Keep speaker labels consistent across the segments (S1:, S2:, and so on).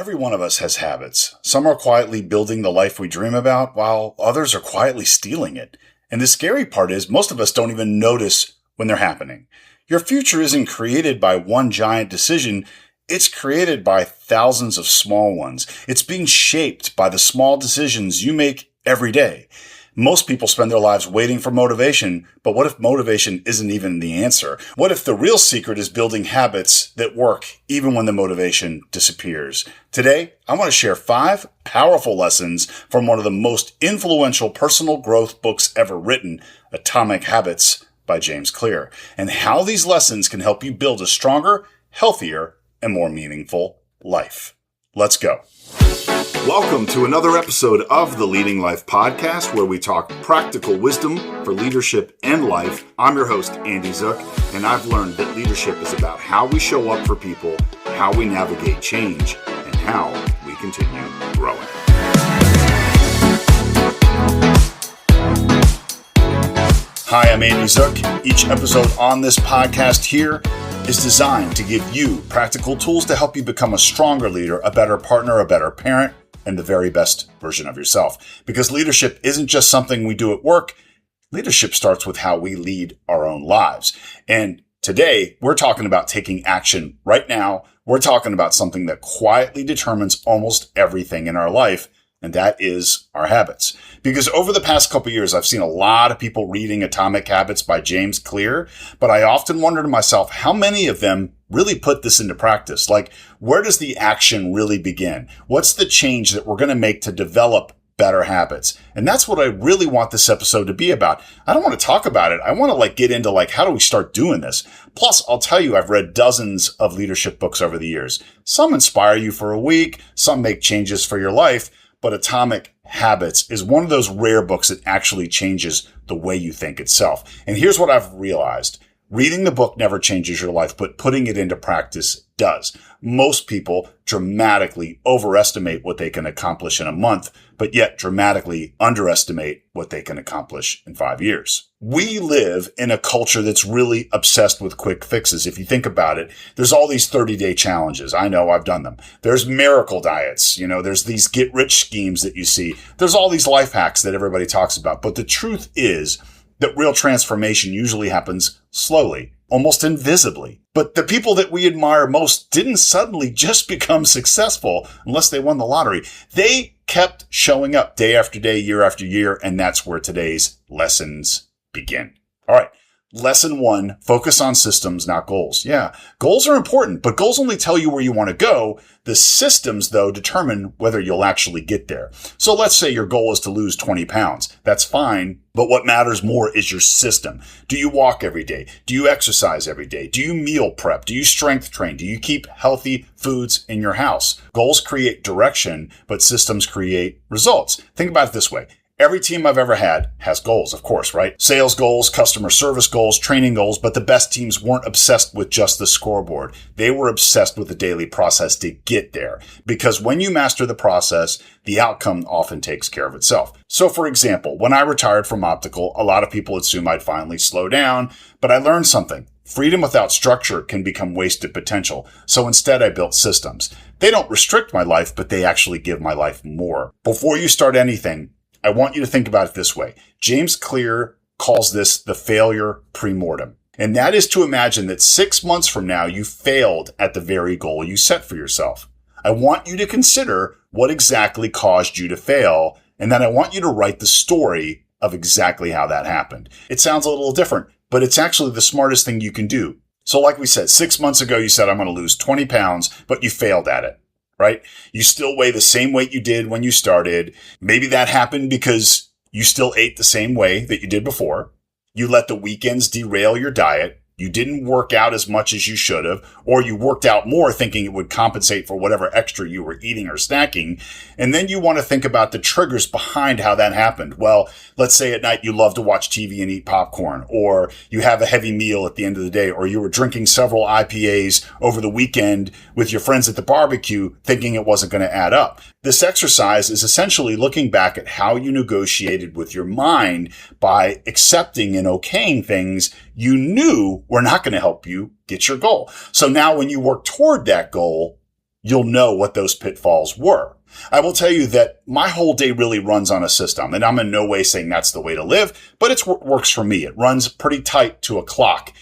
S1: Every one of us has habits. Some are quietly building the life we dream about, while others are quietly stealing it. And the scary part is most of us don't even notice when they're happening. Your future isn't created by one giant decision. It's created by thousands of small ones. It's being shaped by the small decisions you make every day. Most people spend their lives waiting for motivation, but what if motivation isn't even the answer? What if the real secret is building habits that work even when the motivation disappears? Today, I want to share 5 powerful lessons from one of the most influential personal growth books ever written, Atomic Habits by James Clear, and how these lessons can help you build a stronger, healthier, and more meaningful life. Let's go. Welcome to another episode of the Leading Life Podcast, where we talk practical wisdom for leadership and life. I'm your host, Andy Zook, and I've learned that leadership is about how we show up for people, how we navigate change, and how we continue growing. Hi, I'm Andy Zook. Each episode on this podcast here is designed to give you practical tools to help you become a stronger leader, a better partner, a better parent, and the very best version of yourself. Because leadership isn't just something we do at work. Leadership starts with how we lead our own lives. And today, we're talking about taking action right now. We're talking about something that quietly determines almost everything in our life, and that is our habits. Because over the past couple of years, I've seen a lot of people reading Atomic Habits by James Clear, but I often wonder to myself, how many of them really put this into practice? Like, where does the action really begin? What's the change that we're going to make to develop better habits? And that's what I really want this episode to be about. I don't want to talk about it. I want to get into how do we start doing this? Plus, I'll tell you, I've read dozens of leadership books over the years. Some inspire you for a week, some make changes for your life, but Atomic Habits is one of those rare books that actually changes the way you think itself. And here's what I've realized. Reading the book never changes your life, but putting it into practice does. Most people dramatically overestimate what they can accomplish in a month, but yet dramatically underestimate what they can accomplish in 5 years. We live in a culture that's really obsessed with quick fixes. If you think about it, there's all these 30-day challenges. I know, I've done them. There's miracle diets. There's these get-rich schemes that you see. There's all these life hacks that everybody talks about. But the truth is that real transformation usually happens slowly, almost invisibly. But the people that we admire most didn't suddenly just become successful unless they won the lottery. They kept showing up day after day, year after year, and that's where today's lessons begin. All right. Lesson 1, focus on systems, not goals. Yeah, goals are important, but goals only tell you where you want to go. The systems, though, determine whether you'll actually get there. So let's say your goal is to lose 20 pounds. That's fine, but what matters more is your system. Do you walk every day? Do you exercise every day? Do you meal prep? Do you strength train? Do you keep healthy foods in your house? Goals create direction, but systems create results. Think about it this way. Every team I've ever had has goals, of course, right? Sales goals, customer service goals, training goals, but the best teams weren't obsessed with just the scoreboard. They were obsessed with the daily process to get there. Because when you master the process, the outcome often takes care of itself. So for example, when I retired from optical, a lot of people assume I'd finally slow down, but I learned something. Freedom without structure can become wasted potential. So instead, I built systems. They don't restrict my life, but they actually give my life more. Before you start anything, I want you to think about it this way. James Clear calls this the failure premortem. And that is to imagine that 6 months from now, you failed at the very goal you set for yourself. I want you to consider what exactly caused you to fail. And then I want you to write the story of exactly how that happened. It sounds a little different, but it's actually the smartest thing you can do. So like we said, 6 months ago, you said, I'm going to lose 20 pounds, but you failed at it. Right? You still weigh the same weight you did when you started. Maybe that happened because you still ate the same way that you did before. You let the weekends derail your diet. You didn't work out as much as you should have, or you worked out more thinking it would compensate for whatever extra you were eating or snacking. And then you want to think about the triggers behind how that happened. Well, let's say at night you love to watch TV and eat popcorn, or you have a heavy meal at the end of the day, or you were drinking several IPAs over the weekend with your friends at the barbecue thinking it wasn't going to add up. This exercise is essentially looking back at how you negotiated with your mind by accepting and okaying things you knew were not going to help you get your goal. So now when you work toward that goal, you'll know what those pitfalls were. I will tell you that my whole day really runs on a system, and I'm in no way saying that's the way to live, but it works for me. It runs pretty tight to a clock,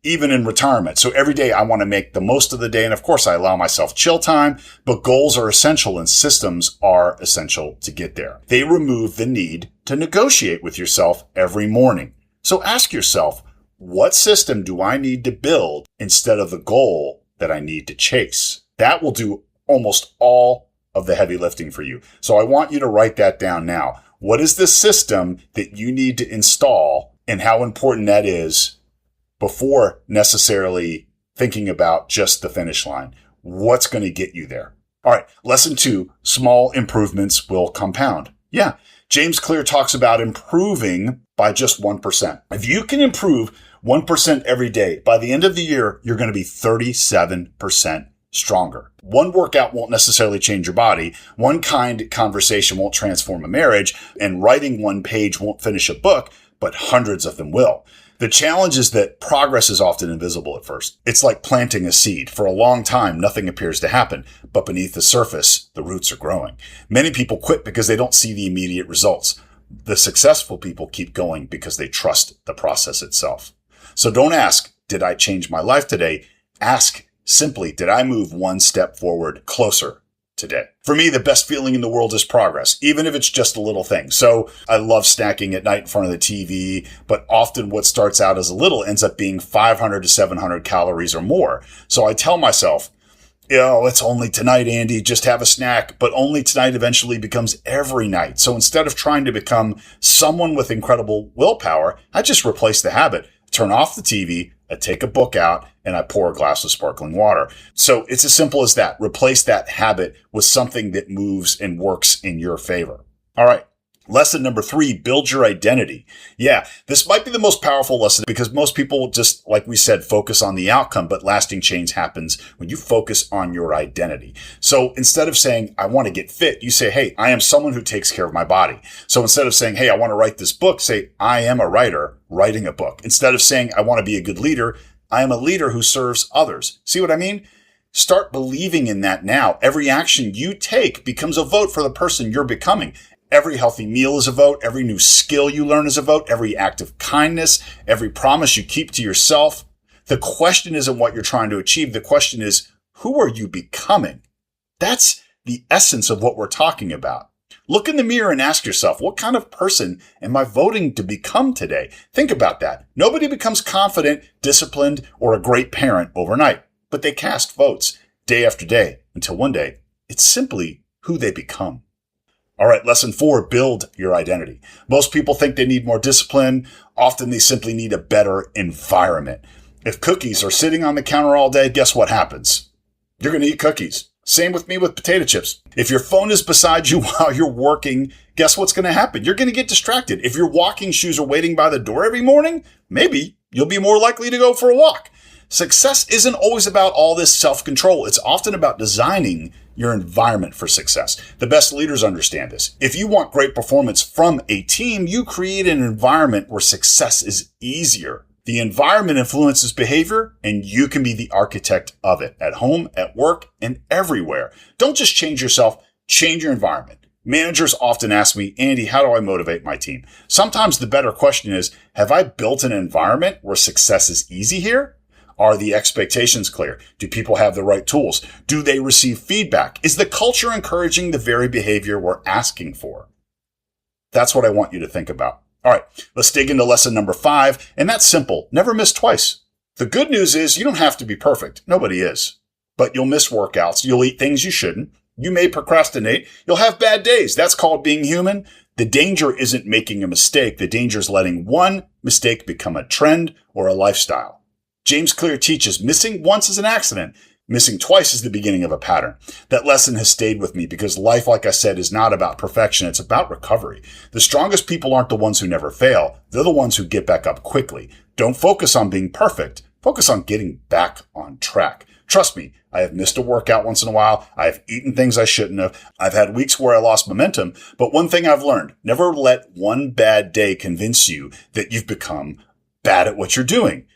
S1: even in retirement. So every day I want to make the most of the day. And of course I allow myself chill time, but goals are essential and systems are essential to get there. They remove the need to negotiate with yourself every morning. So ask yourself, what system do I need to build instead of the goal that I need to chase? That will do almost all of the heavy lifting for you. So I want you to write that down now. What is the system that you need to install and how important that is before necessarily thinking about just the finish line? What's going to get you there? All right. Lesson 2, small improvements will compound. Yeah. James Clear talks about improving by just 1%. If you can improve 1% every day, by the end of the year, you're going to be 37% stronger. One workout won't necessarily change your body. One kind conversation won't transform a marriage, and writing one page won't finish a book, but hundreds of them will. The challenge is that progress is often invisible at first. It's like planting a seed. For a long time, nothing appears to happen, but beneath the surface, the roots are growing. Many people quit because they don't see the immediate results. The successful people keep going because they trust the process itself. So don't ask, did I change my life today? Ask, simply, did I move one step forward closer today? For me, the best feeling in the world is progress, even if it's just a little thing. So I love snacking at night in front of the TV, but often what starts out as a little ends up being 500 to 700 calories or more. So I tell myself, it's only tonight, Andy, just have a snack, but only tonight eventually becomes every night. So instead of trying to become someone with incredible willpower, I just replace the habit, turn off the TV, I take a book out, and I pour a glass of sparkling water. So it's as simple as that. Replace that habit with something that moves and works in your favor. All right. Lesson number 3, build your identity. Yeah, this might be the most powerful lesson because most people just, like we said, focus on the outcome, but lasting change happens when you focus on your identity. So instead of saying, I want to get fit, you say, hey, I am someone who takes care of my body. So instead of saying, hey, I want to write this book, say, I am a writer writing a book. Instead of saying, I want to be a good leader, I am a leader who serves others. See what I mean? Start believing in that now. Every action you take becomes a vote for the person you're becoming. Every healthy meal is a vote. Every new skill you learn is a vote. Every act of kindness, every promise you keep to yourself. The question isn't what you're trying to achieve. The question is, who are you becoming? That's the essence of what we're talking about. Look in the mirror and ask yourself, what kind of person am I voting to become today? Think about that. Nobody becomes confident, disciplined, or a great parent overnight, but they cast votes day after day until one day it's simply who they become. All right, lesson 4, build your identity. Most people think they need more discipline. Often they simply need a better environment. If cookies are sitting on the counter all day, guess what happens? You're going to eat cookies. Same with me with potato chips. If your phone is beside you while you're working, guess what's going to happen? You're going to get distracted. If your walking shoes are waiting by the door every morning, maybe you'll be more likely to go for a walk. Success isn't always about all this self-control. It's often about designing your environment for success. The best leaders understand this. If you want great performance from a team, you create an environment where success is easier. The environment influences behavior, and you can be the architect of it at home, at work, and everywhere. Don't just change yourself, change your environment. Managers often ask me, Andy, how do I motivate my team? Sometimes the better question is, have I built an environment where success is easy here? Are the expectations clear? Do people have the right tools? Do they receive feedback? Is the culture encouraging the very behavior we're asking for? That's what I want you to think about. All right, let's dig into lesson number 5, and that's simple. Never miss twice. The good news is you don't have to be perfect. Nobody is. But you'll miss workouts. You'll eat things you shouldn't. You may procrastinate. You'll have bad days. That's called being human. The danger isn't making a mistake. The danger is letting one mistake become a trend or a lifestyle. James Clear teaches missing once is an accident. Missing twice is the beginning of a pattern. That lesson has stayed with me because life, like I said, is not about perfection. It's about recovery. The strongest people aren't the ones who never fail. They're the ones who get back up quickly. Don't focus on being perfect. Focus on getting back on track. Trust me, I have missed a workout once in a while. I have eaten things I shouldn't have. I've had weeks where I lost momentum. But one thing I've learned, never let one bad day convince you that you've become bad at what you're doing.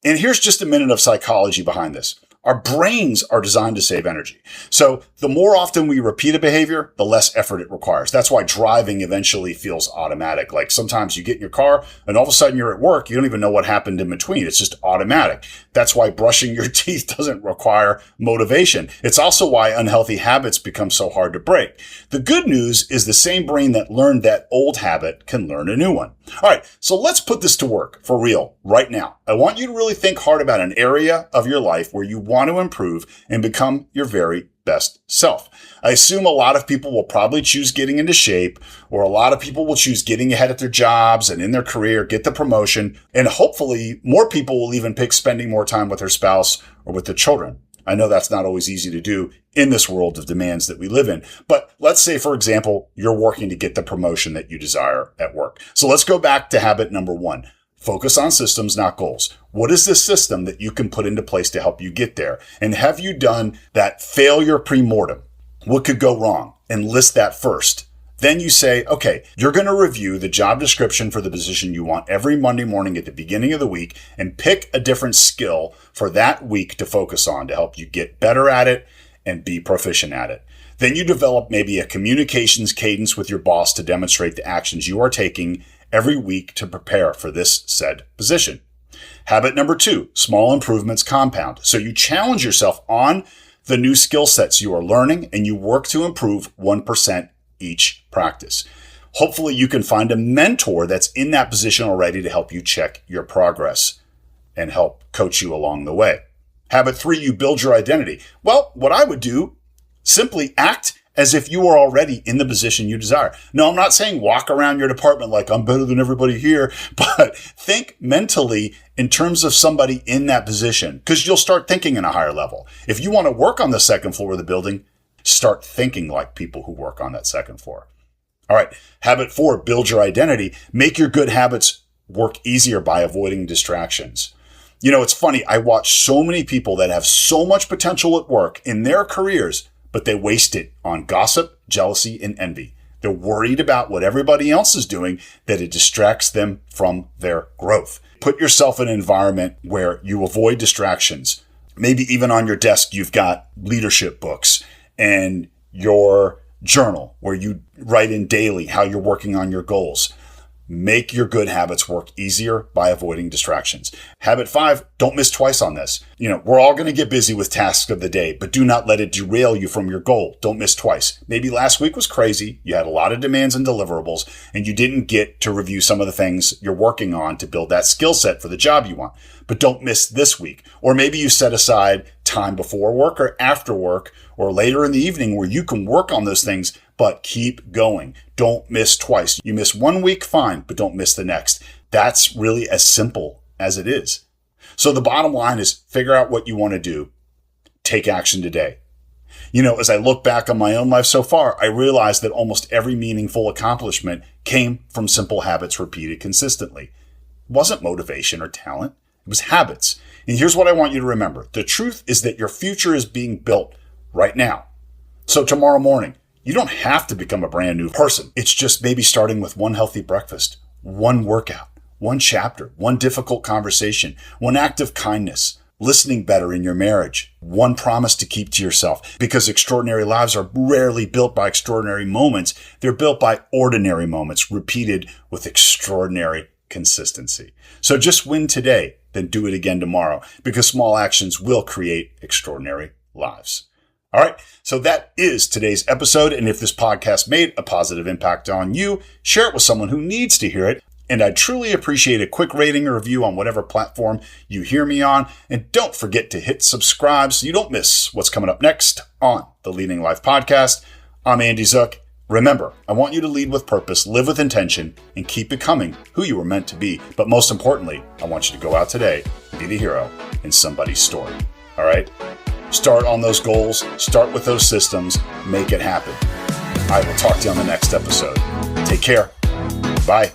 S1: And here's just a minute of psychology behind this. Our brains are designed to save energy. So the more often we repeat a behavior, the less effort it requires. That's why driving eventually feels automatic. Like sometimes you get in your car and all of a sudden you're at work. You don't even know what happened in between. It's just automatic. That's why brushing your teeth doesn't require motivation. It's also why unhealthy habits become so hard to break. The good news is the same brain that learned that old habit can learn a new one. All right, so let's put this to work for real right now. I want you to really think hard about an area of your life where you want to improve and become your very best self. I assume a lot of people will probably choose getting into shape, or a lot of people will choose getting ahead at their jobs and in their career, get the promotion, and hopefully more people will even pick spending more time with their spouse or with their children. I know that's not always easy to do in this world of demands that we live in. But let's say, for example, you're working to get the promotion that you desire at work. So let's go back to habit number 1. Focus on systems, not goals. What is the system that you can put into place to help you get there? And have you done that failure pre-mortem? What could go wrong? And list that first. Then you say, okay, you're going to review the job description for the position you want every Monday morning at the beginning of the week and pick a different skill for that week to focus on to help you get better at it and be proficient at it. Then you develop maybe a communications cadence with your boss to demonstrate the actions you are taking every week to prepare for this said position. Habit number 2, small improvements compound. So you challenge yourself on the new skill sets you are learning and you work to improve 1% each practice. Hopefully you can find a mentor that's in that position already to help you check your progress and help coach you along the way. Habit 3, you build your identity. Well, what I would do, simply act as if you are already in the position you desire. No, I'm not saying walk around your department like I'm better than everybody here, but think mentally in terms of somebody in that position, because you'll start thinking in a higher level. If you want to work on the second floor of the building, start thinking like people who work on that second floor. All right. Habit 4, build your identity. Make your good habits work easier by avoiding distractions. You know, it's funny. I watch so many people that have so much potential at work in their careers, but they waste it on gossip, jealousy, and envy. They're worried about what everybody else is doing, that it distracts them from their growth. Put yourself in an environment where you avoid distractions. Maybe even on your desk, you've got leadership books and your journal where you write in daily how you're working on your goals. Make your good habits work easier by avoiding distractions. Habit 5, don't miss twice on this. You know, we're all going to get busy with tasks of the day, but do not let it derail you from your goal. Don't miss twice. Maybe last week was crazy. You had a lot of demands and deliverables, and you didn't get to review some of the things you're working on to build that skill set for the job you want. But don't miss this week. Or maybe you set aside time before work or after work or later in the evening where you can work on those things, but keep going. Don't miss twice. You miss 1 week, fine, but don't miss the next. That's really as simple as it is. So the bottom line is figure out what you want to do. Take action today. You know, as I look back on my own life so far, I realized that almost every meaningful accomplishment came from simple habits repeated consistently. It wasn't motivation or talent. It was habits. And here's what I want you to remember. The truth is that your future is being built right now. So tomorrow morning, you don't have to become a brand new person. It's just maybe starting with one healthy breakfast, one workout, one chapter, one difficult conversation, one act of kindness, listening better in your marriage, one promise to keep to yourself. Because extraordinary lives are rarely built by extraordinary moments. They're built by ordinary moments repeated with extraordinary consistency. So just win today, then do it again tomorrow, because small actions will create extraordinary lives. All right, so that is today's episode. And if this podcast made a positive impact on you, share it with someone who needs to hear it. And I'd truly appreciate a quick rating or review on whatever platform you hear me on. And don't forget to hit subscribe so you don't miss what's coming up next on the Leading Life Podcast. I'm Andy Zook. Remember, I want you to lead with purpose, live with intention, and keep becoming who you were meant to be. But most importantly, I want you to go out today and be the hero in somebody's story. All right? Start on those goals, start with those systems, make it happen. I will talk to you on the next episode. Take care. Bye.